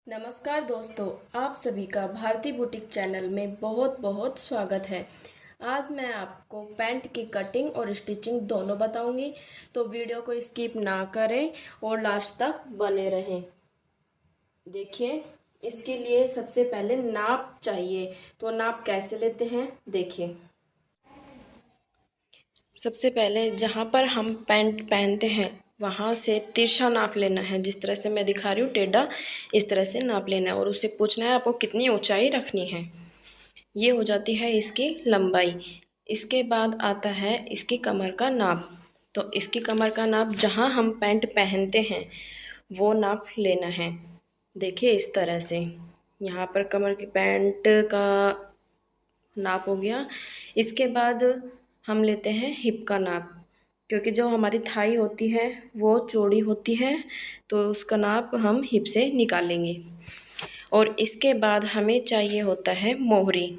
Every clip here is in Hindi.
नमस्कार दोस्तों, आप सभी का भारती बुटीक चैनल में बहुत बहुत स्वागत है। आज मैं आपको पैंट की कटिंग और स्टिचिंग दोनों बताऊंगी, तो वीडियो को स्किप ना करें और लास्ट तक बने रहें। देखिए, इसके लिए सबसे पहले नाप चाहिए, तो नाप कैसे लेते हैं देखिए। सबसे पहले जहाँ पर हम पैंट पहनते हैं वहाँ से तिरछा नाप लेना है। जिस तरह से मैं दिखा रही हूँ टेढ़ा, इस तरह से नाप लेना है और उससे पूछना है आपको कितनी ऊंचाई रखनी है। ये हो जाती है इसकी लंबाई। इसके बाद आता है इसकी कमर का नाप। तो इसकी कमर का नाप जहाँ हम पैंट पहनते हैं वो नाप लेना है। देखिए इस तरह से यहाँ पर कमर की पैंट का नाप हो गया। इसके बाद हम लेते हैं हिप का नाप, क्योंकि जो हमारी थाई होती है वो चौड़ी होती है, तो उसका नाप हम हिप से निकालेंगे। और इसके बाद हमें चाहिए होता है मोहरी,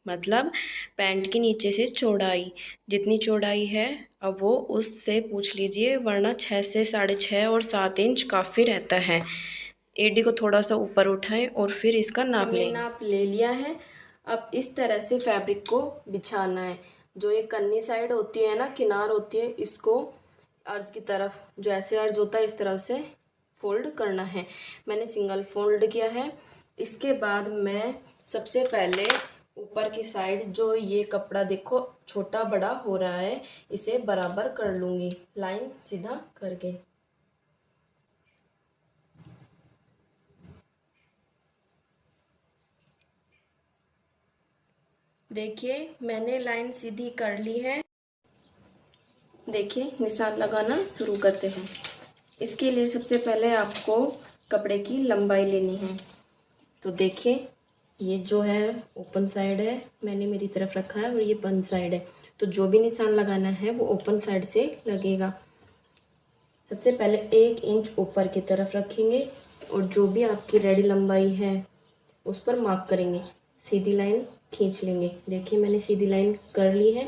मतलब पैंट की नीचे से चौड़ाई। जितनी चौड़ाई है अब वो उससे पूछ लीजिए, वरना 6 से 6.5 और 7 इंच काफ़ी रहता है। एडी को थोड़ा सा ऊपर उठाएं और फिर इसका नाप लें। नाप ले लिया है। अब इस तरह से फैब्रिक को बिछाना है। जो ये कन्नी साइड होती है ना, किनार होती है, इसको अर्ज की तरफ, जो ऐसे अर्ज होता है इस तरफ से फोल्ड करना है। मैंने सिंगल फोल्ड किया है। इसके बाद मैं सबसे पहले ऊपर की साइड जो ये कपड़ा देखो छोटा बड़ा हो रहा है, इसे बराबर कर लूँगी लाइन सीधा करके। देखिए मैंने लाइन सीधी कर ली है। देखिए निशान लगाना शुरू करते हैं। इसके लिए सबसे पहले आपको कपड़े की लंबाई लेनी है। तो देखिए ये जो है ओपन साइड है, मैंने मेरी तरफ रखा है, और ये बंद साइड है। तो जो भी निशान लगाना है वो ओपन साइड से लगेगा। सबसे पहले 1 इंच ऊपर की तरफ रखेंगे और जो भी आपकी रेडी लंबाई है उस पर मार्क करेंगे। सीधी लाइन खींच लेंगे। देखिए मैंने सीधी लाइन कर ली है।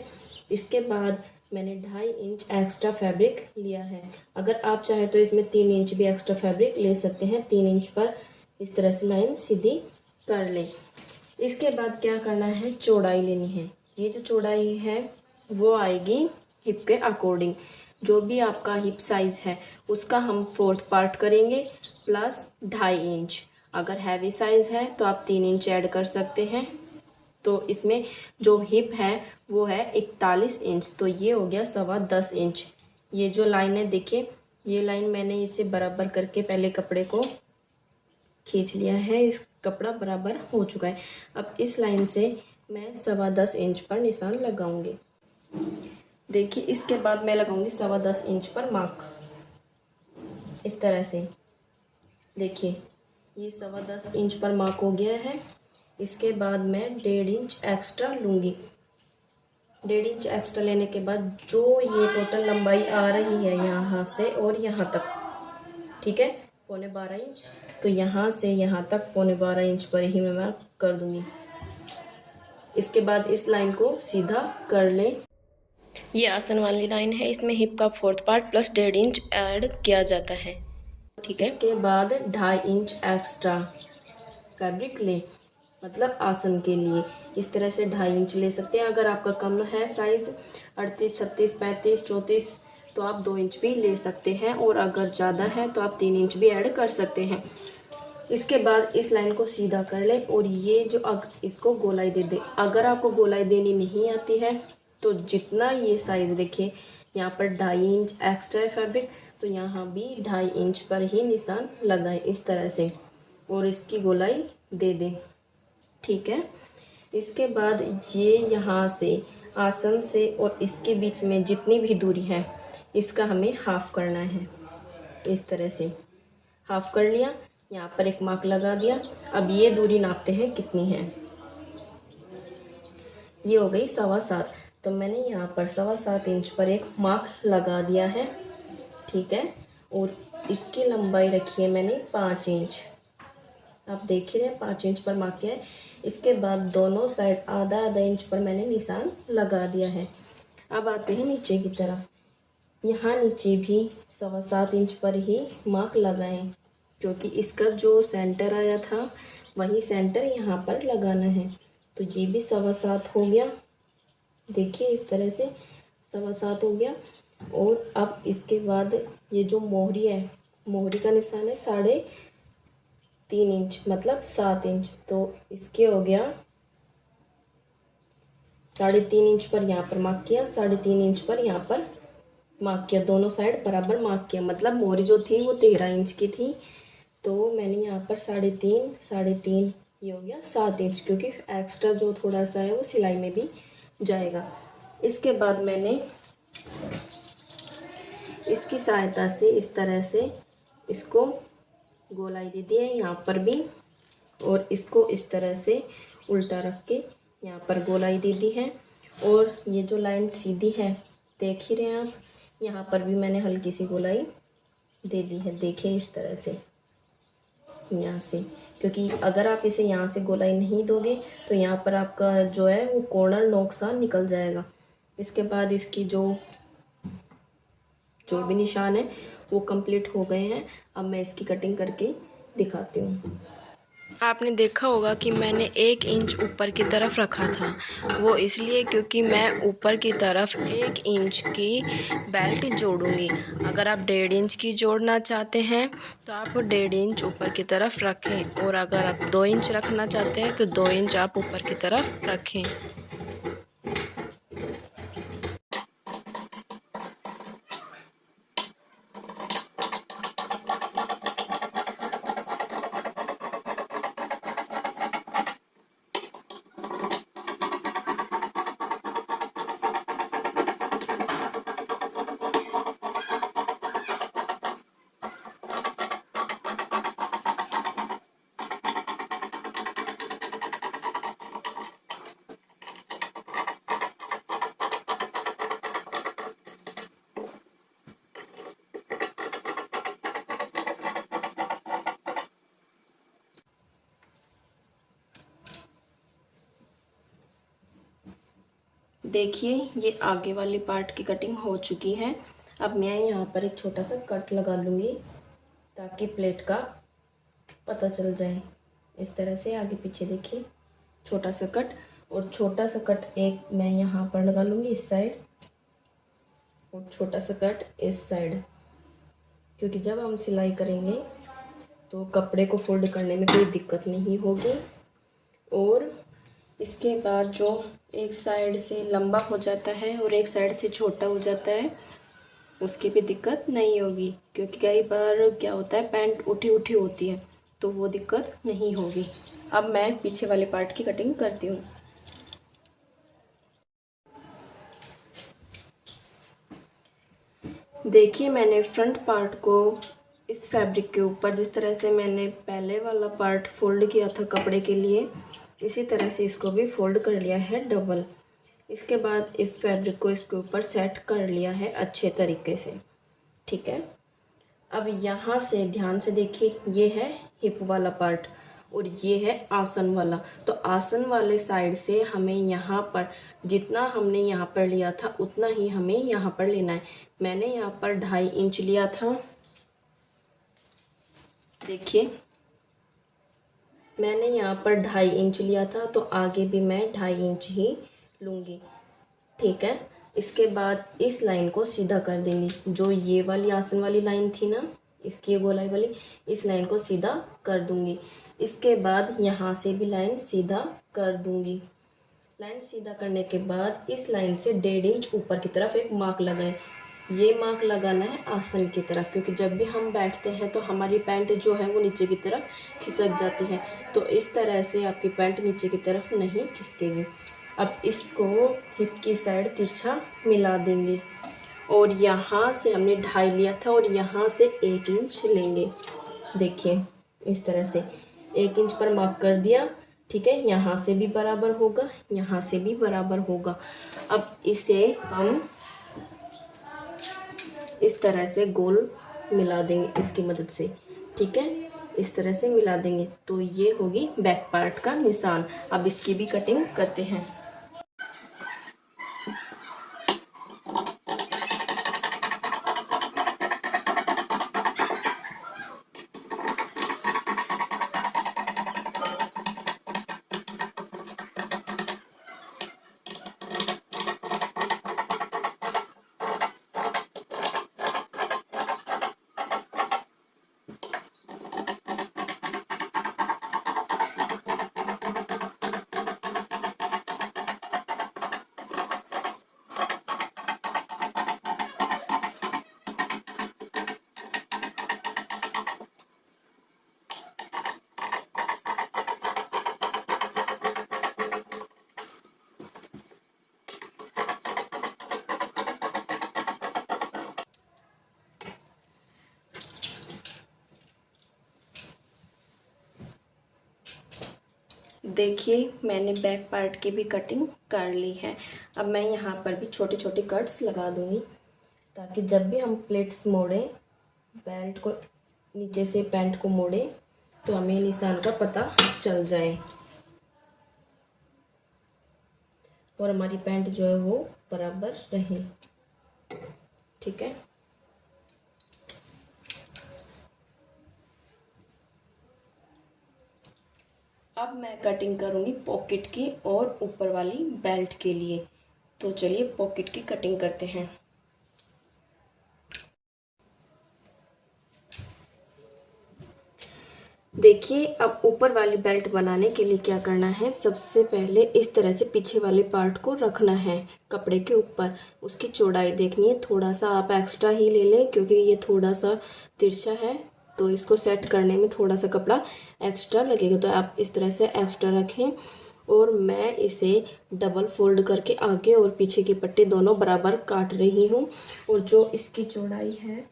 इसके बाद मैंने 2.5 इंच एक्स्ट्रा फैब्रिक लिया है। अगर आप चाहे तो इसमें 3 इंच भी एक्स्ट्रा फैब्रिक ले सकते हैं। 3 इंच पर इस तरह से लाइन सीधी कर लें। इसके बाद क्या करना है, चौड़ाई लेनी है। ये जो चौड़ाई है वो आएगी हिप के अकॉर्डिंग। जो भी आपका हिप साइज है उसका हम 4th पार्ट करेंगे प्लस 2.5 इंच। अगर हैवी साइज है तो आप 3 इंच ऐड कर सकते हैं। तो इसमें जो हिप है वो है 41 इंच, तो ये हो गया 10.25 इंच। ये जो लाइन है देखिए, ये लाइन मैंने इसे बराबर करके पहले कपड़े को खींच लिया है। इस कपड़ा बराबर हो चुका है। अब इस लाइन से मैं 10.25 इंच पर निशान लगाऊंगी। देखिए इसके बाद मैं लगाऊंगी 10.25 इंच पर मार्क, इस तरह से। देखिए ये 10.25 इंच पर मार्क हो गया है। इसके बाद मैं 1.5 इंच एक्स्ट्रा लूँगी। 1.5 इंच एक्स्ट्रा लेने के बाद जो ये टोटल लंबाई आ रही है यहाँ से और यहाँ तक, ठीक है, 12.25 इंच, तो यहाँ से यहाँ तक 12.25 इंच पर ही मैं कर दूँगी। इसके बाद इस लाइन को सीधा कर लें। ये आसन वाली लाइन है, इसमें हिप का 4th part plus 1.5 inch add किया जाता है, ठीक है। इसके बाद 2.5 इंच एक्स्ट्रा फैब्रिक लें, मतलब आसन के लिए। इस तरह से 2.5 इंच ले सकते हैं। अगर आपका कम है साइज 38, 36, 35, 34, तो आप 2 इंच भी ले सकते हैं, और अगर ज़्यादा है तो आप 3 इंच भी ऐड कर सकते हैं। इसके बाद इस लाइन को सीधा कर ले और ये जो इसको गोलाई दे दे। अगर आपको गोलाई देनी नहीं आती है तो जितना ये साइज देखिए, यहाँ पर 2.5 इंच एक्स्ट्रा है फैब्रिक, तो यहाँ भी 2.5 इंच पर ही निशान लगाए इस तरह से, और इसकी गोलाई दे दें, ठीक है। इसके बाद ये यहाँ से आसन से और इसके बीच में जितनी भी दूरी है इसका हमें हाफ करना है। इस तरह से हाफ कर लिया, यहाँ पर एक मार्क लगा दिया। अब ये दूरी नापते हैं कितनी है। ये हो गई 7.25, तो मैंने यहाँ पर 7.25 इंच पर एक मार्क लगा दिया है, ठीक है। और इसकी लंबाई रखी है मैंने 5 इंच। आप देख ही रहे हैं 5 इंच पर मार्क किया है। इसके बाद दोनों साइड आधा आधा इंच पर मैंने निशान लगा दिया है। अब आते हैं नीचे की तरफ। यहाँ नीचे भी 7.25 इंच पर ही मार्क लगाएं। क्योंकि इसका जो सेंटर आया था वही सेंटर यहाँ पर लगाना है। तो ये भी 7.25 हो गया। देखिए इस तरह से 7.25 हो गया। और अब इसके बाद ये जो मोहरी है, मोहरी का निशान है 3.5 इंच, मतलब 7 इंच। तो इसके हो गया 3.5 इंच पर यहाँ पर मार्क किया, 3.5 इंच पर यहाँ पर मार्क किया, दोनों साइड बराबर मार्क किया। मतलब मोहरी जो थी वो 13 इंच की थी, तो मैंने यहाँ पर 3.5 ये हो गया 7 इंच, क्योंकि एक्स्ट्रा जो थोड़ा सा है वो सिलाई में भी जाएगा। इसके बाद मैंने इसकी सहायता से इस तरह से इसको गोलाई दे दी है यहाँ पर भी, और इसको इस तरह से उल्टा रख के यहाँ पर गोलाई दे दी है। और ये जो लाइन सीधी है देख ही रहे हैं आप, यहाँ पर भी मैंने हल्की सी गोलाई दे दी है। देखिए इस तरह से यहाँ से, क्योंकि अगर आप इसे यहाँ से गोलाई नहीं दोगे तो यहाँ पर आपका जो है वो कॉर्नर नोक सा निकल जाएगा। इसके बाद इसकी जो भी निशान है वो कंप्लीट हो गए हैं। अब मैं इसकी कटिंग करके दिखाती हूँ। आपने देखा होगा कि मैंने 1 इंच ऊपर की तरफ रखा था, वो इसलिए क्योंकि मैं ऊपर की तरफ 1 इंच की बेल्ट जोड़ूंगी। अगर आप 1.5 इंच की जोड़ना चाहते हैं तो आप 1.5 इंच ऊपर की तरफ रखें, और अगर आप 2 इंच रखना चाहते हैं तो 2 इंच आप ऊपर की तरफ रखें। देखिए ये आगे वाली पार्ट की कटिंग हो चुकी है। अब मैं यहाँ पर एक छोटा सा कट लगा लूँगी ताकि प्लेट का पता चल जाए। इस तरह से आगे पीछे देखिए छोटा सा कट, और छोटा सा कट एक मैं यहाँ पर लगा लूँगी इस साइड, और छोटा सा कट इस साइड, क्योंकि जब हम सिलाई करेंगे तो कपड़े को फोल्ड करने में कोई दिक्कत नहीं होगी। और इसके बाद जो एक साइड से लंबा हो जाता है और एक साइड से छोटा हो जाता है उसकी भी दिक्कत नहीं होगी, क्योंकि कई बार क्या होता है पैंट उठी उठी होती है, तो वो दिक्कत नहीं होगी। अब मैं पीछे वाले पार्ट की कटिंग करती हूँ। देखिए मैंने फ्रंट पार्ट को इस फैब्रिक के ऊपर, जिस तरह से मैंने पहले वाला पार्ट फोल्ड किया था कपड़े के लिए, इसी तरह से इसको भी फोल्ड कर लिया है डबल। इसके बाद इस फैब्रिक को इसके ऊपर सेट कर लिया है अच्छे तरीके से, ठीक है। अब यहाँ से ध्यान से देखिए, ये है हिप वाला पार्ट और ये है आसन वाला। तो आसन वाले साइड से हमें यहाँ पर जितना हमने यहाँ पर लिया था उतना ही हमें यहाँ पर लेना है। मैंने यहाँ पर 2.5 इंच लिया था, देखिए मैंने यहाँ पर 2.5 इंच लिया था, तो आगे भी मैं 2.5 इंच ही लूँगी, ठीक है। इसके बाद इस लाइन को सीधा कर देंगे, जो ये वाली आसन वाली लाइन थी ना, इसकी ये गोलाई वाली, इस लाइन को सीधा कर दूँगी। इसके बाद यहाँ से भी लाइन सीधा कर दूँगी। लाइन सीधा करने के बाद इस लाइन से 1.5 इंच ऊपर की तरफ एक मार्क लगाएं। ये मार्क लगाना है आसन की तरफ, क्योंकि जब भी हम बैठते हैं तो हमारी पैंट जो है वो नीचे की तरफ खिसक जाती है, तो इस तरह से आपकी पैंट नीचे की तरफ नहीं खिसकेगी। अब इसको हिप की साइड तिरछा मिला देंगे, और यहाँ से हमने 2.5 लिया था और यहाँ से 1 इंच लेंगे। देखिए इस तरह से 1 इंच पर मार्क कर दिया, ठीक है। यहाँ से भी बराबर होगा, यहाँ से भी बराबर होगा। अब इसे हम इस तरह से गोल मिला देंगे इसकी मदद से, ठीक है। इस तरह से मिला देंगे तो ये होगी बैक पार्ट का निशान। अब इसकी भी कटिंग करते हैं। देखिए मैंने बैक पार्ट की भी कटिंग कर ली है। अब मैं यहाँ पर भी छोटे छोटे कट्स लगा दूँगी ताकि जब भी हम प्लेट्स मोड़ें, बेल्ट को नीचे से पैंट को मोड़ें तो हमें निशान का पता चल जाए और हमारी पैंट जो है वो बराबर रहे। ठीक है। अब मैं कटिंग करूँगी पॉकेट की और ऊपर वाली बेल्ट के लिए। तो चलिए पॉकेट की कटिंग करते हैं। देखिए अब ऊपर वाली बेल्ट बनाने के लिए क्या करना है, सबसे पहले इस तरह से पीछे वाले पार्ट को रखना है कपड़े के ऊपर। उसकी चौड़ाई देखनी है, थोड़ा सा आप एक्स्ट्रा ही ले लें क्योंकि ये थोड़ा सा तिरछा है तो इसको सेट करने में थोड़ा सा कपड़ा एक्स्ट्रा लगेगा। तो आप इस तरह से एक्स्ट्रा रखें और मैं इसे डबल फोल्ड करके आगे और पीछे की पट्टी दोनों बराबर काट रही हूँ। और जो इसकी चौड़ाई है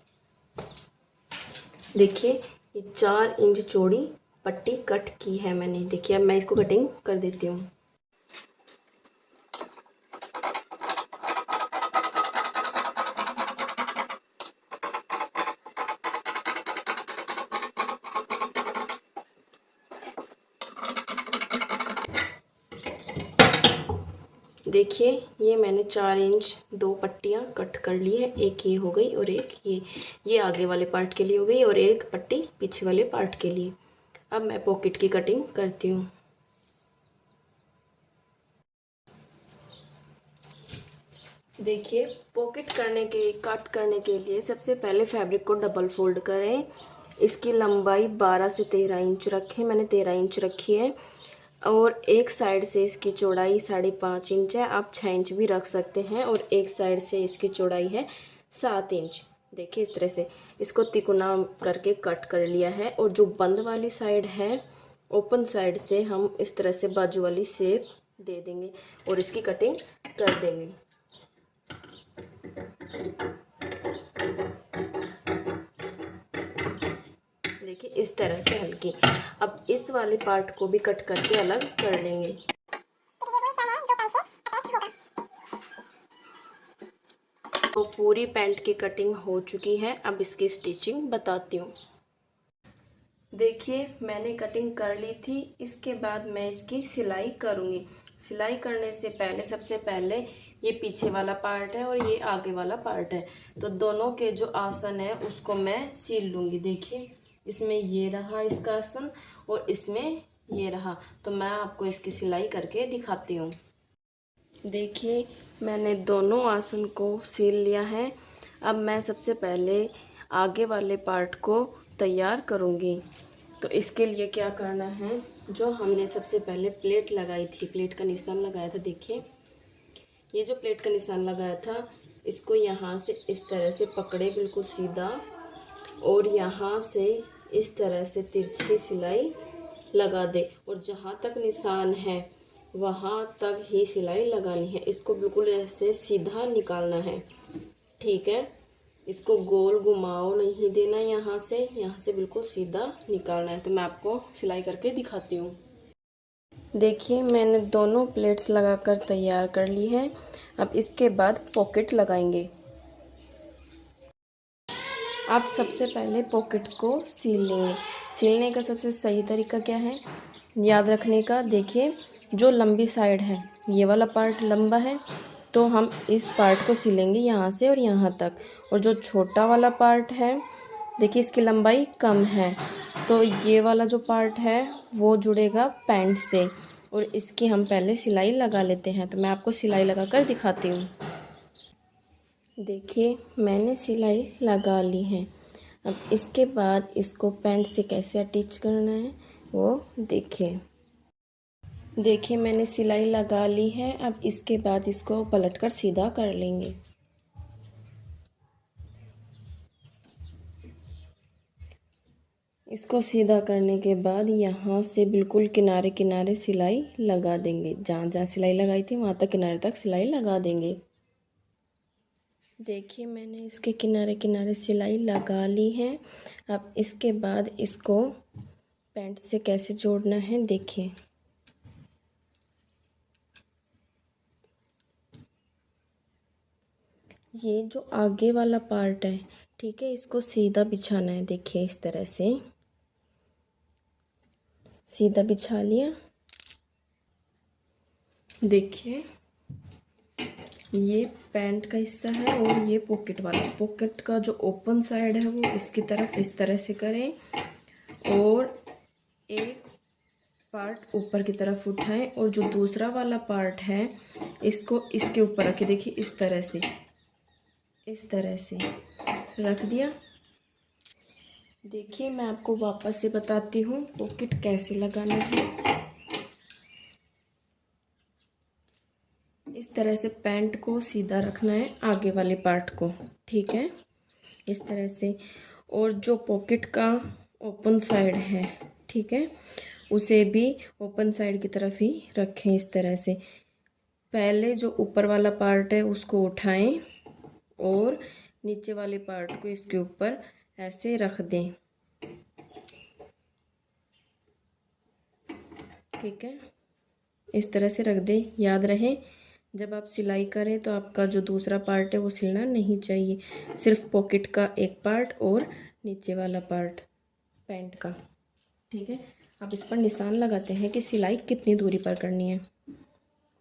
देखिए ये 4 इंच चौड़ी पट्टी कट की है मैंने। देखिए अब मैं इसको कटिंग कर देती हूँ। देखिए ये मैंने 4 इंच 2 पट्टियाँ कट कर ली है। एक ये हो गई और एक ये आगे वाले पार्ट के लिए हो गई और एक पट्टी पीछे वाले पार्ट के लिए। अब मैं पॉकेट की कटिंग करती हूँ। देखिए पॉकेट कट करने के लिए सबसे पहले फैब्रिक को डबल फोल्ड करें। इसकी लंबाई 12 से 13 इंच रखें। मैंने 13 इंच रखी है और एक साइड से इसकी चौड़ाई 5.5 इंच है। आप 6 इंच भी रख सकते हैं। और एक साइड से इसकी चौड़ाई है 7 इंच। देखिए इस तरह से इसको तिकोना करके कट कर लिया है। और जो बंद वाली साइड है, ओपन साइड से हम इस तरह से बाजू वाली शेप दे देंगे और इसकी कटिंग कर देंगे। देखिए इस तरह से हल्की। अब इस वाले पार्ट को भी कट करके अलग कर लेंगे। तो पूरी पैंट की कटिंग हो चुकी है। अब इसकी स्टिचिंग बताती हूँ। देखिए मैंने कटिंग कर ली थी। इसके बाद मैं इसकी सिलाई करूँगी। सिलाई करने से पहले सबसे पहले ये पीछे वाला पार्ट है और ये आगे वाला पार्ट है, तो दोनों के जो आसन है उसको मैं सिल लूँगी। देखिए इसमें ये रहा इसका आसन और इसमें ये रहा। तो मैं आपको इसकी सिलाई करके दिखाती हूँ। देखिए मैंने दोनों आसन को सिल लिया है। अब मैं सबसे पहले आगे वाले पार्ट को तैयार करूँगी। तो इसके लिए क्या करना है, जो हमने सबसे पहले प्लेट लगाई थी, प्लेट का निशान लगाया था, देखिए ये जो प्लेट का निशान लगाया था इसको यहाँ से इस तरह से पकड़े बिल्कुल सीधा और यहाँ से इस तरह से तिरछी सिलाई लगा दे और जहाँ तक निशान है वहाँ तक ही सिलाई लगानी है। इसको बिल्कुल ऐसे सीधा निकालना है। ठीक है, इसको गोल घुमाव नहीं देना, यहाँ से बिल्कुल सीधा निकालना है। तो मैं आपको सिलाई करके दिखाती हूँ। देखिए मैंने दोनों प्लेट्स लगाकर तैयार कर ली है। अब इसके बाद पॉकेट लगाएंगे। आप सबसे पहले पॉकेट को सील लेंगे। सीलने का सबसे सही तरीका क्या है याद रखने का, देखिए जो लंबी साइड है ये वाला पार्ट लंबा है तो हम इस पार्ट को सिलेंगे यहाँ से और यहाँ तक। और जो छोटा वाला पार्ट है देखिए इसकी लंबाई कम है तो ये वाला जो पार्ट है वो जुड़ेगा पैंट से और इसकी हम पहले सिलाई लगा लेते हैं। तो मैं आपको सिलाई लगा कर दिखाती हूँ। देखिए मैंने सिलाई लगा ली है। अब इसके बाद इसको पैंट से कैसे अटैच करना है वो देखिए मैंने सिलाई लगा ली है। अब इसके बाद इसको पलटकर सीधा कर लेंगे। इसको सीधा करने के बाद यहाँ से बिल्कुल किनारे किनारे सिलाई लगा देंगे। जहाँ जहाँ सिलाई लगाई थी वहाँ तक किनारे तक सिलाई लगा देंगे। देखिए मैंने इसके किनारे किनारे सिलाई लगा ली है। अब इसके बाद इसको पैंट से कैसे जोड़ना है देखिए। ये जो आगे वाला पार्ट है, ठीक है, इसको सीधा बिछाना है। देखिए इस तरह से सीधा बिछा लिया। देखिए ये पैंट का हिस्सा है और ये पॉकेट वाला। पॉकेट का जो ओपन साइड है वो इसकी तरफ इस तरह से करें और एक पार्ट ऊपर की तरफ उठाएं और जो दूसरा वाला पार्ट है इसको इसके ऊपर रखें। देखिए इस तरह से रख दिया। देखिए मैं आपको वापस से बताती हूँ पॉकेट कैसे लगाना है। इस तरह से पैंट को सीधा रखना है आगे वाले पार्ट को, ठीक है, इस तरह से। और जो पॉकेट का ओपन साइड है, ठीक है, उसे भी ओपन साइड की तरफ ही रखें इस तरह से। पहले जो ऊपर वाला पार्ट है उसको उठाएं और नीचे वाले पार्ट को इसके ऊपर ऐसे रख दें, ठीक है, इस तरह से रख दें। याद रहे जब आप सिलाई करें तो आपका जो दूसरा पार्ट है वो सिलना नहीं चाहिए, सिर्फ पॉकेट का एक पार्ट और नीचे वाला पार्ट पैंट का, ठीक है। अब इस पर निशान लगाते हैं कि सिलाई कितनी दूरी पर करनी है।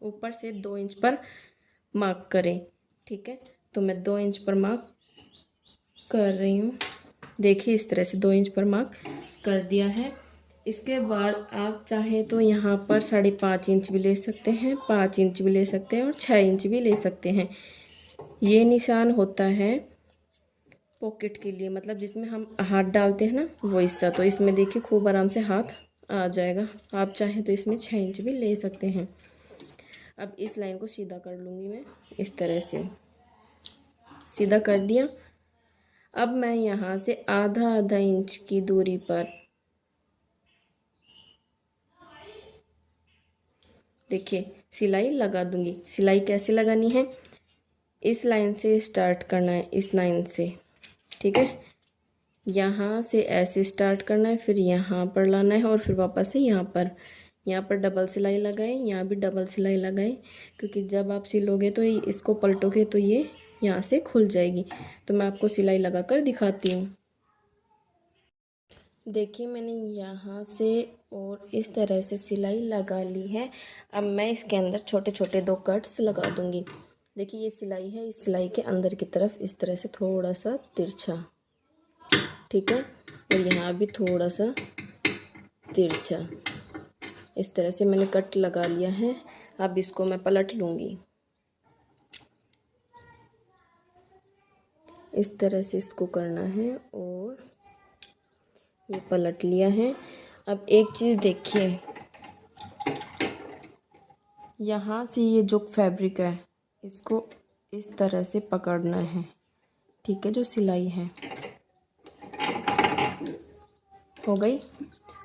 ऊपर से 2 इंच पर मार्क करें, ठीक है। तो मैं 2 इंच पर मार्क कर रही हूँ। देखिए इस तरह से 2 इंच पर मार्क कर दिया है। इसके बाद आप चाहें तो यहाँ पर 5.5 इंच भी ले सकते हैं, 5 इंच भी ले सकते हैं और 6 इंच भी ले सकते हैं। ये निशान होता है पॉकेट के लिए, मतलब जिसमें हम हाथ डालते हैं ना वो हिस्सा। तो इसमें देखिए खूब आराम से हाथ आ जाएगा। आप चाहें तो इसमें 6 इंच भी ले सकते हैं। अब इस लाइन को सीधा कर लूँगी मैं इस तरह से, सीधा कर दिया। अब मैं यहाँ से आधा इंच की दूरी पर देखिए सिलाई लगा दूंगी। सिलाई कैसे लगानी है, इस लाइन से स्टार्ट करना है, इस लाइन से, ठीक है। यहाँ से ऐसे स्टार्ट करना है, फिर यहाँ पर लाना है और फिर वापस से यहाँ पर डबल सिलाई लगाएं, यहाँ भी डबल सिलाई लगाएं, क्योंकि जब आप सिलोगे तो इसको पलटोगे तो ये यहाँ से खुल जाएगी। तो मैं आपको सिलाई लगा कर दिखाती हूँ। देखिए मैंने यहाँ से और इस तरह से सिलाई लगा ली है। अब मैं इसके अंदर छोटे छोटे 2 कट्स लगा दूँगी। देखिए ये सिलाई है, इस सिलाई के अंदर की तरफ इस तरह से थोड़ा सा तिरछा, ठीक है, और यहाँ भी थोड़ा सा तिरछा। इस तरह से मैंने कट लगा लिया है। अब इसको मैं पलट लूँगी। इस तरह से इसको करना है और ये पलट लिया है। अब एक चीज़ देखिए, यहाँ से ये जो फैब्रिक है इसको इस तरह से पकड़ना है, ठीक है, जो सिलाई है हो गई।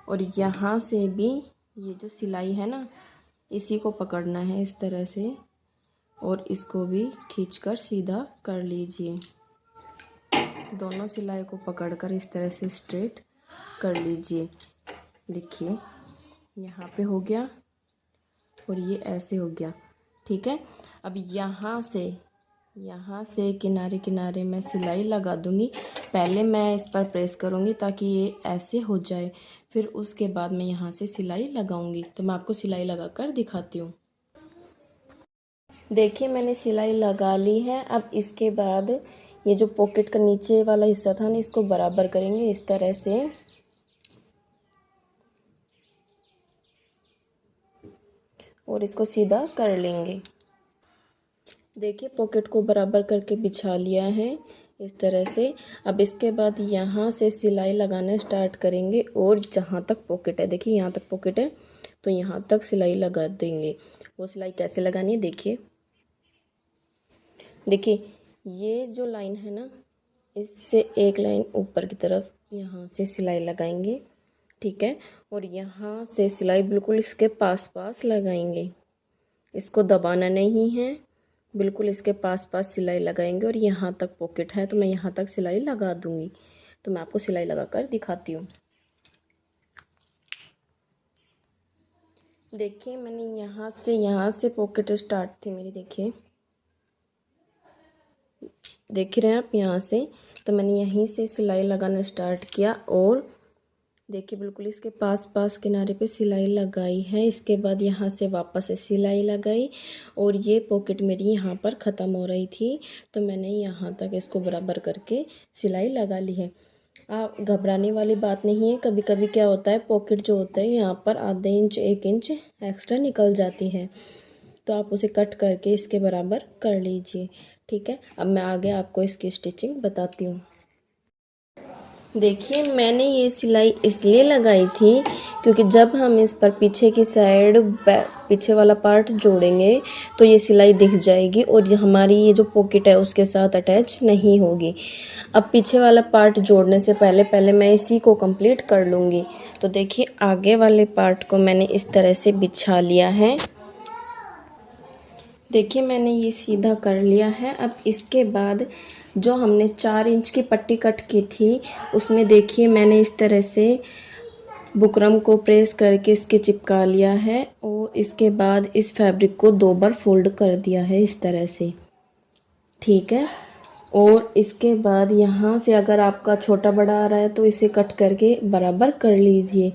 और यहाँ से भी ये जो सिलाई है ना इसी को पकड़ना है इस तरह से और इसको भी खींचकर सीधा कर लीजिए। दोनों सिलाई को पकड़कर इस तरह से स्ट्रेट कर लीजिए। देखिए यहाँ पे हो गया और ये ऐसे हो गया, ठीक है। अब यहाँ से किनारे किनारे मैं सिलाई लगा दूंगी। पहले मैं इस पर प्रेस करूंगी ताकि ये ऐसे हो जाए, फिर उसके बाद मैं यहाँ से सिलाई लगाऊंगी। तो मैं आपको सिलाई लगा कर दिखाती हूँ। देखिए मैंने सिलाई लगा ली है। अब इसके बाद ये जो पॉकेट का नीचे वाला हिस्सा था ना इसको बराबर करेंगे इस तरह से, और इसको सीधा कर लेंगे। देखिए पॉकेट को बराबर करके बिछा लिया है इस तरह से। अब इसके बाद यहाँ से सिलाई लगाना स्टार्ट करेंगे और जहाँ तक पॉकेट है, देखिए यहाँ तक पॉकेट है तो यहाँ तक सिलाई लगा देंगे। वो सिलाई कैसे लगानी है देखिए। देखिए ये जो लाइन है ना इससे एक लाइन ऊपर की तरफ यहाँ से सिलाई लगाएंगे, ठीक है, और यहाँ से सिलाई बिल्कुल इसके पास पास लगाएंगे। इसको दबाना नहीं है, बिल्कुल इसके पास पास सिलाई लगाएंगे। और यहाँ तक पॉकेट है तो मैं यहाँ तक सिलाई लगा दूँगी। तो मैं आपको सिलाई लगा कर दिखाती हूँ। देखिए मैंने यहाँ से पॉकेट स्टार्ट थी मेरी, देखिए देख रहे हैं आप यहाँ से, तो मैंने यहीं से सिलाई लगाना स्टार्ट किया और देखिए बिल्कुल इसके पास किनारे पे सिलाई लगाई है। इसके बाद यहाँ से वापस से सिलाई लगाई और ये पॉकेट मेरी यहाँ पर ख़त्म हो रही थी, तो मैंने यहाँ तक इसको बराबर करके सिलाई लगा ली है। आप घबराने वाली बात नहीं है। कभी कभी क्या होता है, पॉकेट जो होता है यहाँ पर आधे इंच 1 इंच एक्स्ट्रा निकल जाती है, तो आप उसे कट करके इसके बराबर कर लीजिए। ठीक है, अब मैं आगे आपको इसकी स्टिचिंग बताती हूँ। देखिए मैंने ये सिलाई इसलिए लगाई थी क्योंकि जब हम इस पर पीछे की साइड पीछे वाला पार्ट जोड़ेंगे तो ये सिलाई दिख जाएगी और ये हमारी ये जो पॉकेट है उसके साथ अटैच नहीं होगी। अब पीछे वाला पार्ट जोड़ने से पहले मैं इसी को कंप्लीट कर लूँगी। तो देखिए आगे वाले पार्ट को मैंने इस तरह से बिछा लिया है। देखिए मैंने ये सीधा कर लिया है। अब इसके बाद जो हमने 4 इंच की पट्टी कट की थी उसमें देखिए मैंने इस तरह से बुकरम को प्रेस करके इसके चिपका लिया है और इसके बाद इस फैब्रिक को 2 बार फोल्ड कर दिया है इस तरह से। ठीक है, और इसके बाद यहाँ से अगर आपका छोटा बड़ा आ रहा है तो इसे कट करके बराबर कर लीजिए।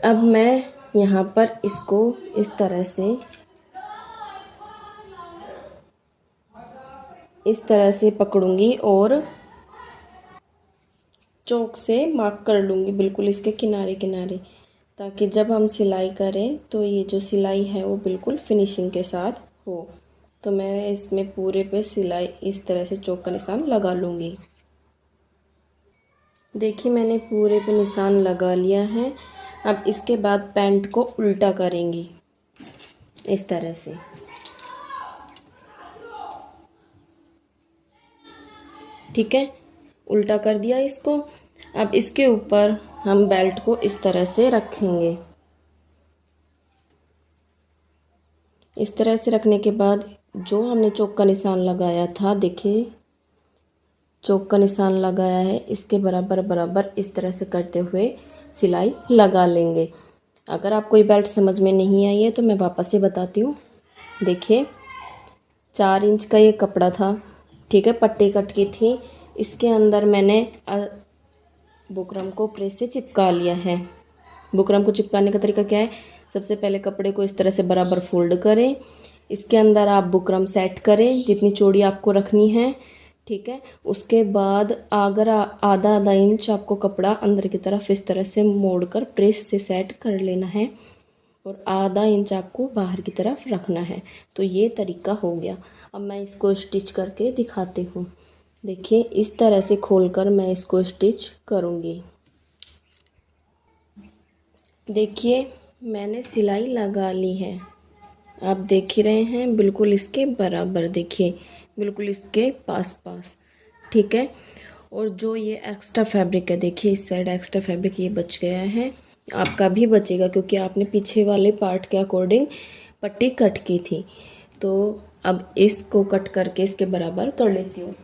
अब मैं यहाँ पर इसको इस तरह से पकड़ूंगी और चौक से मार्क कर लूँगी बिल्कुल इसके किनारे किनारे, ताकि जब हम सिलाई करें तो ये जो सिलाई है वो बिल्कुल फिनिशिंग के साथ हो। तो मैं इसमें पूरे पे सिलाई इस तरह से चौक का निशान लगा लूँगी। देखिए मैंने पूरे पे निशान लगा लिया है। अब इसके बाद पैंट को उल्टा करेंगी इस तरह से। ठीक है, उल्टा कर दिया इसको। अब इसके ऊपर हम बेल्ट को इस तरह से रखेंगे। इस तरह से रखने के बाद जो हमने चौक का निशान लगाया था, देखिए चौक का निशान लगाया है, इसके बराबर इस तरह से करते हुए सिलाई लगा लेंगे। अगर आपको ये बेल्ट समझ में नहीं आई है तो मैं वापस से बताती हूँ। देखिए 4 इंच का ये कपड़ा था, ठीक है, पट्टी कट की थी। इसके अंदर मैंने बुकरम को प्रेस से चिपका लिया है। बुकरम को चिपकाने का तरीका क्या है, सबसे पहले कपड़े को इस तरह से बराबर फोल्ड करें, इसके अंदर आप बुकरम सेट करें जितनी चौड़ी आपको रखनी है। ठीक है, उसके बाद अगर आधा इंच आपको कपड़ा अंदर की तरफ इस तरह से मोड़कर प्रेस से सेट कर लेना है और आधा इंच आपको बाहर की तरफ रखना है। तो ये तरीका हो गया। अब मैं इसको स्टिच करके दिखाती हूँ। देखिए इस तरह से खोलकर मैं इसको स्टिच करूँगी। देखिए मैंने सिलाई लगा ली है, आप देख ही रहे हैं, बिल्कुल इसके बराबर, देखिए बिल्कुल इसके पास। ठीक है, और जो ये एक्स्ट्रा फैब्रिक है, देखिए इस साइड एक्स्ट्रा फैब्रिक ये बच गया है। आपका भी बचेगा क्योंकि आपने पीछे वाले पार्ट के अकॉर्डिंग पट्टी कट की थी। तो अब इसको कट करके इसके बराबर कर लेती हूँ।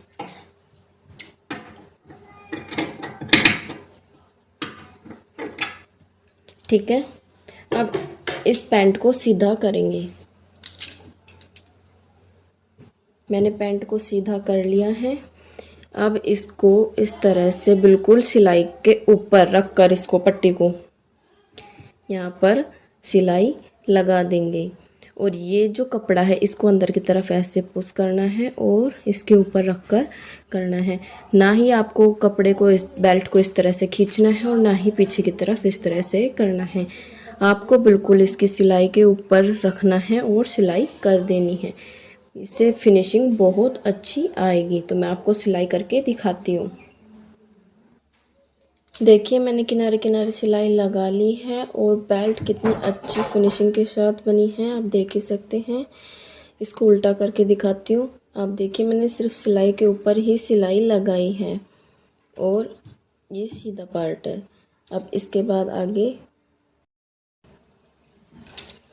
ठीक है, अब इस पैंट को सीधा करेंगे। मैंने पैंट को सीधा कर लिया है। अब इसको इस तरह से बिल्कुल सिलाई के ऊपर रख कर इसको पट्टी को यहाँ पर सिलाई लगा देंगे और ये जो कपड़ा है इसको अंदर की तरफ ऐसे पुश करना है और इसके ऊपर रख कर करना है। ना ही आपको कपड़े को इस बेल्ट को इस तरह से खींचना है और ना ही पीछे की तरफ इस तरह से करना है। आपको बिल्कुल इसकी सिलाई के ऊपर रखना है और सिलाई कर देनी है। इससे फिनिशिंग बहुत अच्छी आएगी। तो मैं आपको सिलाई करके दिखाती हूँ। देखिए मैंने किनारे किनारे सिलाई लगा ली है और बेल्ट कितनी अच्छी फिनिशिंग के साथ बनी है, आप देख ही सकते हैं। इसको उल्टा करके दिखाती हूँ। आप देखिए मैंने सिर्फ सिलाई के ऊपर ही सिलाई लगाई है और ये सीधा पार्ट है। अब इसके बाद आगे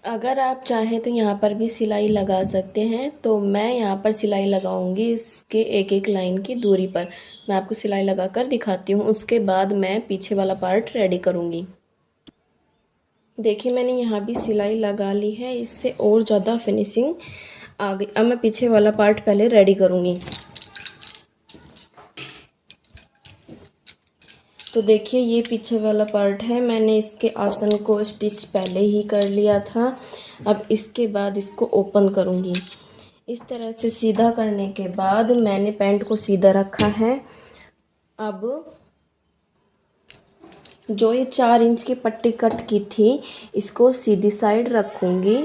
अगर आप चाहें तो यहाँ पर भी सिलाई लगा सकते हैं। तो मैं यहाँ पर सिलाई लगाऊंगी इसके एक लाइन की दूरी पर। मैं आपको सिलाई लगा कर दिखाती हूँ, उसके बाद मैं पीछे वाला पार्ट रेडी करूँगी। देखिए मैंने यहाँ भी सिलाई लगा ली है, इससे और ज़्यादा फिनिशिंग आ गई। अब मैं पीछे वाला पार्ट पहले रेडी करूँगी। तो देखिए ये पीछे वाला पार्ट है, मैंने इसके आसन को स्टिच पहले ही कर लिया था। अब इसके बाद इसको ओपन करूँगी। इस तरह से सीधा करने के बाद मैंने पैंट को सीधा रखा है। अब जो ये 4 इंच की पट्टी कट की थी इसको सीधी साइड रखूँगी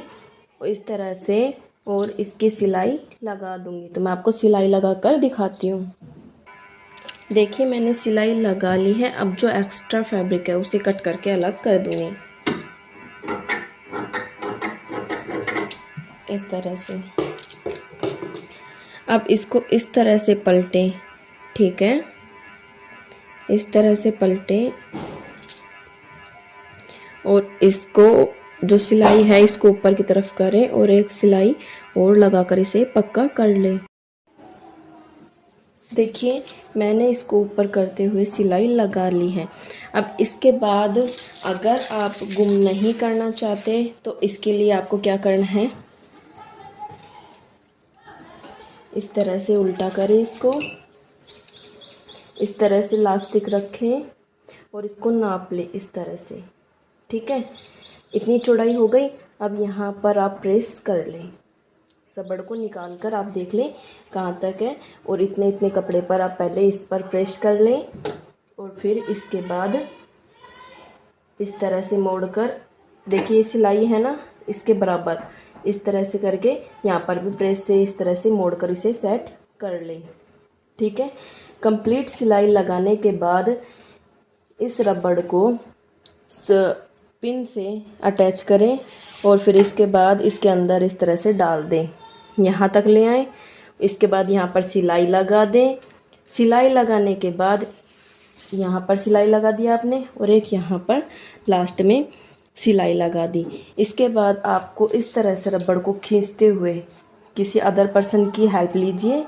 इस तरह से और इसकी सिलाई लगा दूँगी। तो मैं आपको सिलाई लगा कर दिखाती हूँ। देखिए मैंने सिलाई लगा ली है। अब जो एक्स्ट्रा फैब्रिक है उसे कट करके अलग कर दूँगी इस तरह से। अब इसको इस तरह से पलटें, ठीक है, इस तरह से पलटें और इसको जो सिलाई है इसको ऊपर की तरफ करें और एक सिलाई और लगाकर इसे पक्का कर लें। देखिए मैंने इसको ऊपर करते हुए सिलाई लगा ली है। अब इसके बाद अगर आप गुम नहीं करना चाहते तो इसके लिए आपको क्या करना है, इस तरह से उल्टा करें, इसको इस तरह से इलास्टिक रखें और इसको नाप लें इस तरह से, ठीक है। इतनी चौड़ाई हो गई। अब यहाँ पर आप प्रेस कर लें, रबड़ को निकाल कर आप देख लें कहाँ तक है और इतने इतने कपड़े पर आप पहले इस पर प्रेस कर लें और फिर इसके बाद इस तरह से मोड़कर, देखिए सिलाई है ना इसके बराबर, इस तरह से करके यहाँ पर भी प्रेस से इस तरह से मोड़कर इसे सेट कर लें, ठीक है। कंप्लीट सिलाई लगाने के बाद इस रबड़ को पिन से अटैच करें और फिर इसके बाद इसके अंदर इस तरह से डाल दें, यहाँ तक ले आएँ। इसके बाद यहाँ पर सिलाई लगा दें। सिलाई लगाने के बाद यहाँ पर सिलाई लगा दिया आपने और एक यहाँ पर लास्ट में सिलाई लगा दी। इसके बाद आपको इस तरह से रबड़ को खींचते हुए किसी अदर पर्सन की हेल्प लीजिए,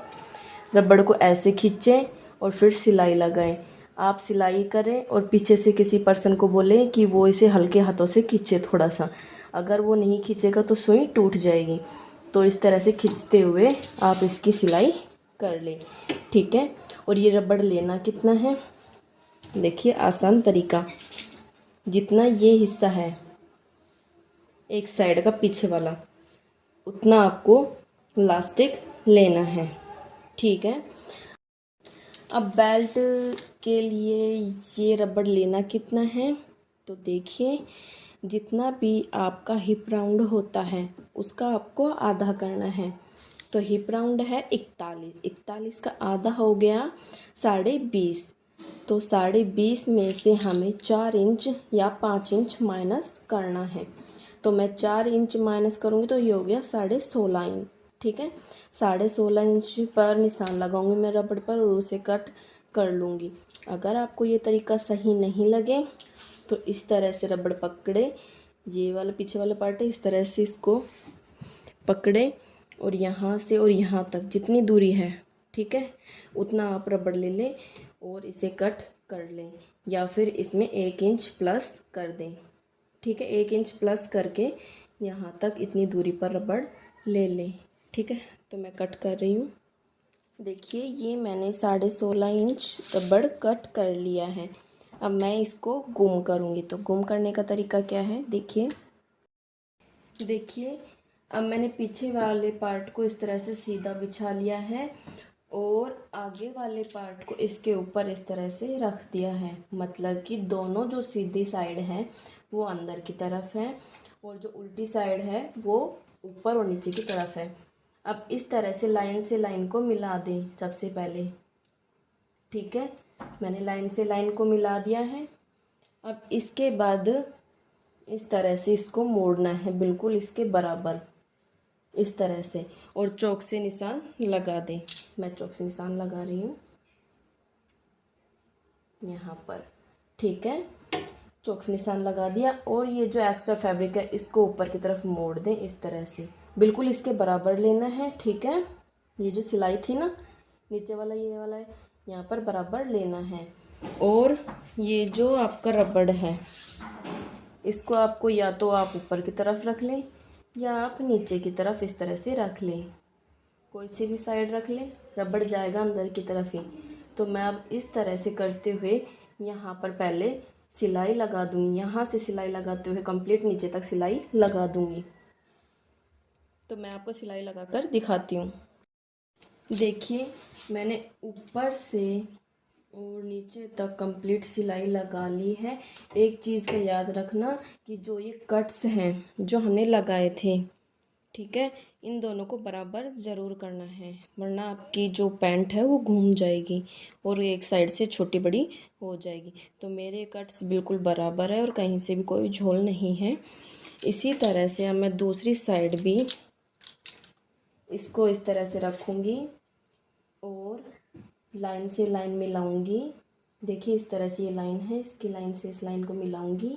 रबड़ को ऐसे खींचें और फिर सिलाई लगाएं। आप सिलाई करें और पीछे से किसी पर्सन को बोलें कि वो इसे हल्के हाथों से खींचे थोड़ा सा, अगर वो नहीं खींचेगा तो सुई टूट जाएगी। तो इस तरह से खींचते हुए आप इसकी सिलाई कर लें, ठीक है। और ये रबड़ लेना कितना है, देखिए आसान तरीका, जितना ये हिस्सा है एक साइड का पीछे वाला उतना आपको इलास्टिक लेना है, ठीक है। अब बेल्ट के लिए ये रबड़ लेना कितना है, तो देखिए जितना भी आपका हिप राउंड होता है उसका आपको आधा करना है। तो हिप राउंड है 41 का आधा हो गया 20.5। तो 20.5 में से हमें 4 इंच या 5 इंच माइनस करना है। तो मैं 4 इंच माइनस करूँगी तो ये हो गया 16.5 इंच, ठीक है। 16.5 इंच पर निशान लगाऊंगी मैं रबड़ पर और उसे कट कर लूँगी। अगर आपको ये तरीका सही नहीं लगे तो इस तरह से रबड़ पकड़े, ये वाला पीछे वाला पार्ट है, इस तरह से इसको पकड़े और यहाँ से और यहाँ तक जितनी दूरी है, ठीक है, उतना आप रबड़ ले लें और इसे कट कर लें या फिर इसमें 1 इंच प्लस कर दें, ठीक है। 1 इंच प्लस करके यहाँ तक इतनी दूरी पर रबड़ ले लें, ठीक है। तो मैं कट कर रही हूँ। देखिए ये मैंने 16.5 इंच रबड़ कट कर लिया है। अब मैं इसको गुम करूँगी। तो गुम करने का तरीका क्या है, देखिए अब मैंने पीछे वाले पार्ट को इस तरह से सीधा बिछा लिया है और आगे वाले पार्ट को इसके ऊपर इस तरह से रख दिया है। मतलब कि दोनों जो सीधी साइड है वो अंदर की तरफ है और जो उल्टी साइड है वो ऊपर और नीचे की तरफ है। अब इस तरह से लाइन को मिला दें सबसे पहले, ठीक है। मैंने लाइन से लाइन को मिला दिया है। अब इसके बाद इस तरह से इसको मोड़ना है बिल्कुल इसके बराबर, इस तरह से, और चौक से निशान लगा दें। मैं चौक से निशान लगा रही हूँ यहाँ पर, ठीक है। चौक से निशान लगा दिया और ये जो एक्स्ट्रा फैब्रिक है इसको ऊपर की तरफ मोड़ दें इस तरह से, बिल्कुल इसके बराबर लेना है, ठीक है। ये जो सिलाई थी ना नीचे वाला ये वाला है, यहाँ पर बराबर लेना है। और ये जो आपका रबड़ है इसको आपको या तो आप ऊपर की तरफ रख लें या आप नीचे की तरफ इस तरह से रख लें, कोई सी भी साइड रख लें, रबड़ जाएगा अंदर की तरफ ही। तो मैं अब इस तरह से करते हुए यहाँ पर पहले सिलाई लगा दूंगी, यहाँ से सिलाई लगाते हुए कंप्लीट नीचे तक सिलाई लगा दूंगी। तो मैं आपको सिलाई लगाकर दिखाती हूँ। देखिए मैंने ऊपर से और नीचे तक कंप्लीट सिलाई लगा ली है। एक चीज़ का याद रखना कि जो ये कट्स हैं जो हमने लगाए थे, ठीक है, इन दोनों को बराबर ज़रूर करना है, वरना आपकी जो पैंट है वो घूम जाएगी और एक साइड से छोटी बड़ी हो जाएगी। तो मेरे कट्स बिल्कुल बराबर है और कहीं से भी कोई झोल नहीं है। इसी तरह से अब मैं दूसरी साइड भी इसको इस तरह से रखूँगी और लाइन से लाइन मिलाऊंगी। देखिए इस तरह से ये लाइन है, इसकी लाइन से इस लाइन को मिलाऊंगी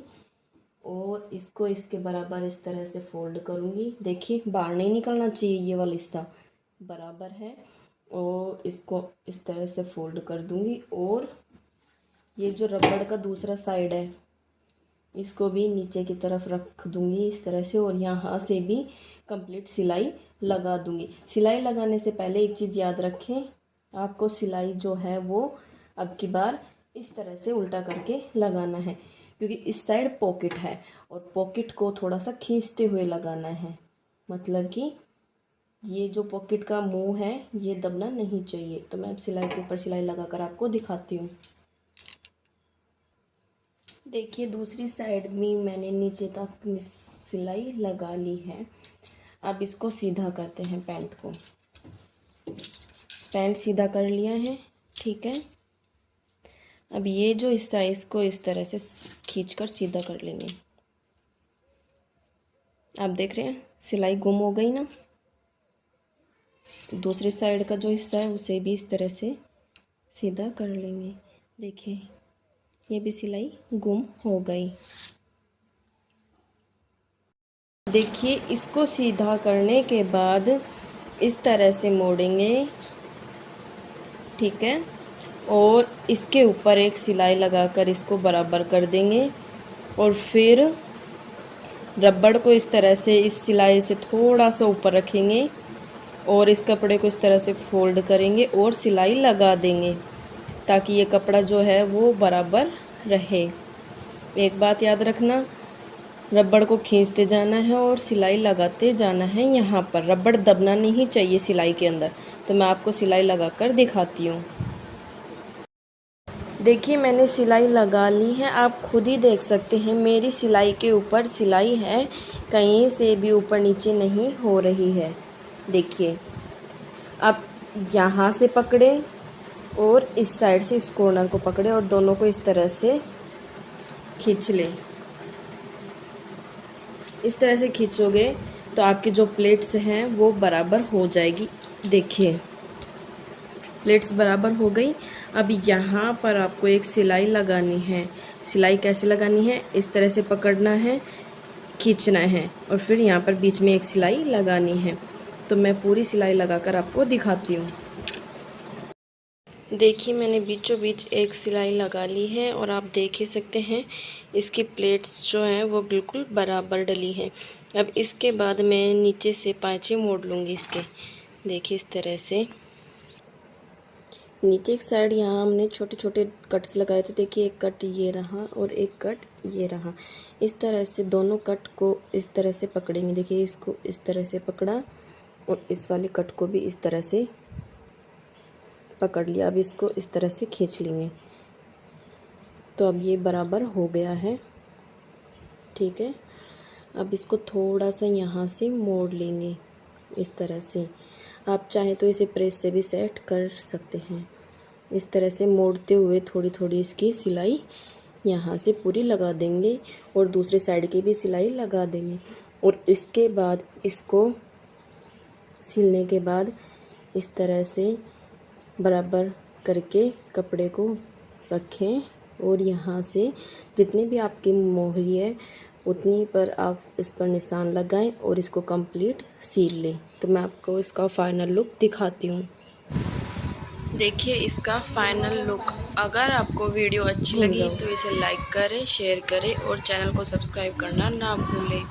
और इसको इसके बराबर इस तरह से फोल्ड करूंगी। देखिए बाहर नहीं निकलना चाहिए, ये वाला हिस्सा बराबर है और इसको इस तरह से फोल्ड कर दूंगी। और ये जो रबड़ का दूसरा साइड है इसको भी नीचे की तरफ रख दूंगी इस तरह से और यहाँ से भी कंप्लीट सिलाई लगा दूंगी। सिलाई लगाने से पहले एक चीज़ याद रखें, आपको सिलाई जो है वो अब की बार इस तरह से उल्टा करके लगाना है, क्योंकि इस साइड पॉकेट है और पॉकेट को थोड़ा सा खींचते हुए लगाना है। मतलब कि ये जो पॉकेट का मुंह है ये दबना नहीं चाहिए। तो मैं अब सिलाई के ऊपर सिलाई लगाकर आपको दिखाती हूँ। देखिए दूसरी साइड में मैंने नीचे तक सिलाई लगा ली है। अब इसको सीधा करते हैं, पैंट को, पैंट सीधा कर लिया है, ठीक है। अब ये जो हिस्सा है इसको इस तरह से खींचकर सीधा कर लेंगे। आप देख रहे हैं सिलाई गुम हो गई ना। दूसरी साइड का जो हिस्सा है उसे भी इस तरह से सीधा कर लेंगे। देखिए ये भी सिलाई गुम हो गई। देखिए इसको सीधा करने के बाद इस तरह से मोड़ेंगे, ठीक है, और इसके ऊपर एक सिलाई लगाकर इसको बराबर कर देंगे और फिर रबड़ को इस तरह से इस सिलाई से थोड़ा सा ऊपर रखेंगे और इस कपड़े को इस तरह से फोल्ड करेंगे और सिलाई लगा देंगे ताकि ये कपड़ा जो है वो बराबर रहे। एक बात याद रखना, रबड़ को खींचते जाना है और सिलाई लगाते जाना है। यहाँ पर रबड़ दबना नहीं चाहिए सिलाई के अंदर। तो मैं आपको सिलाई लगाकर दिखाती हूँ। देखिए मैंने सिलाई लगा ली है, आप खुद ही देख सकते हैं मेरी सिलाई के ऊपर सिलाई है, कहीं से भी ऊपर नीचे नहीं हो रही है। देखिए अब यहाँ से पकड़े और इस साइड से इस कॉर्नर को पकड़े और दोनों को इस तरह से खींच लें। इस तरह से खींचोगे तो आपके जो प्लेट्स हैं वो बराबर हो जाएगी। देखिए प्लेट्स बराबर हो गई। अब यहाँ पर आपको एक सिलाई लगानी है। सिलाई कैसे लगानी है, इस तरह से पकड़ना है, खींचना है और फिर यहाँ पर बीच में एक सिलाई लगानी है। तो मैं पूरी सिलाई लगाकर आपको दिखाती हूँ। देखिए मैंने बीचों बीच एक सिलाई लगा ली है और आप देख ही सकते हैं इसकी प्लेट्स जो हैं वो बिल्कुल बराबर डली है। अब इसके बाद मैं नीचे से पाँचे मोड़ लूँगी इसके। देखिए इस तरह से नीचे एक साइड यहाँ हमने छोटे छोटे कट्स लगाए थे। देखिए एक कट ये रहा और एक कट ये रहा। इस तरह से दोनों कट को इस तरह से पकड़ेंगे। देखिए इसको इस तरह से पकड़ा और इस वाले कट को भी इस तरह से पकड़ लिया। अब इसको इस तरह से खींच लेंगे। तो अब ये बराबर हो गया है, ठीक है। अब इसको थोड़ा सा यहाँ से मोड़ लेंगे इस तरह से। आप चाहें तो इसे प्रेस से भी सेट कर सकते हैं। इस तरह से मोड़ते हुए थोड़ी थोड़ी इसकी सिलाई यहाँ से पूरी लगा देंगे और दूसरी साइड की भी सिलाई लगा देंगे। और इसके बाद इसको सिलने के बाद इस तरह से बराबर करके कपड़े को रखें और यहाँ से जितनी भी आपकी मोहरी है उतनी पर आप इस पर निशान लगाएं और इसको कंप्लीट सील लें। तो मैं आपको इसका फाइनल लुक दिखाती हूँ। देखिए इसका फाइनल लुक। अगर आपको वीडियो अच्छी लगी तो इसे लाइक करें, शेयर करें और चैनल को सब्सक्राइब करना ना भूलें।